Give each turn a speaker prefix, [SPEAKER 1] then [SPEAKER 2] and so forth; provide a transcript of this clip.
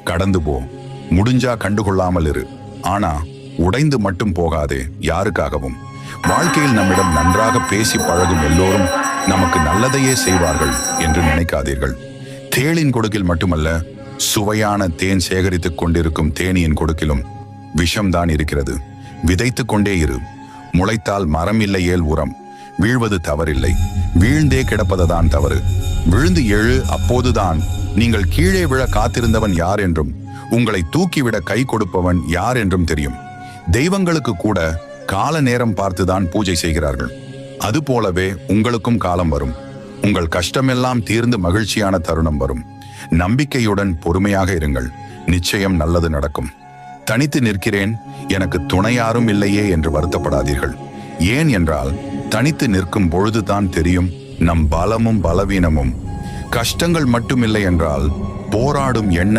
[SPEAKER 1] கடந்து போ, முடிஞ்சா கண்டுகொள்ளாமல் இரு. ஆனா உடைந்து மட்டும் போகாதே யாருக்காகவும். வாழ்க்கையில் நம்மிடம் நன்றாக பேசி பழகும் எல்லோரும் நமக்கு நல்லதையே செய்வார்கள் என்று நினைக்காதீர்கள். தேளின் கொடுக்கில் மட்டுமல்ல, சுவையான தேன் சேகரித்துக் கொண்டிருக்கும் தேனியின் கொடுக்கிலும் விஷம்தான் இருக்கிறது. விதைத்துக் கொண்டே இரு. முளைத்தால் மரம் இல்லையேல் உரம். வீழ்வது தவறில்லை, வீழ்ந்தே கிடப்பதுதான் தவறு. விழுந்து எழு, அப்போதுதான் நீங்கள் கீழே விழ காத்திருந்தவன் யார் என்றும் உங்களை தூக்கிவிட கை கொடுப்பவன் யார் என்றும் தெரியும். தெய்வங்களுக்கு கூட கால நேரம் பார்த்துதான் பூஜை செய்கிறார்கள். அதுபோலவே உங்களுக்கும் காலம் வரும். உங்கள் கஷ்டமெல்லாம் தீர்ந்து மகிழ்ச்சியான தருணம் வரும். நம்பிக்கையுடன் பொறுமையாக இருங்கள். நிச்சயம் நல்லது நடக்கும். தனித்து நிற்கிறேன், எனக்கு துணை யாரும் இல்லையே என்று வருத்தப்படாதீர்கள். ஏன் என்றால், தனித்து நிற்கும் பொழுதுதான் தெரியும் நம் பலமும் பலவீனமும். கஷ்டங்கள் மட்டுமில்லை என்றால் போராடும் எண்ணம்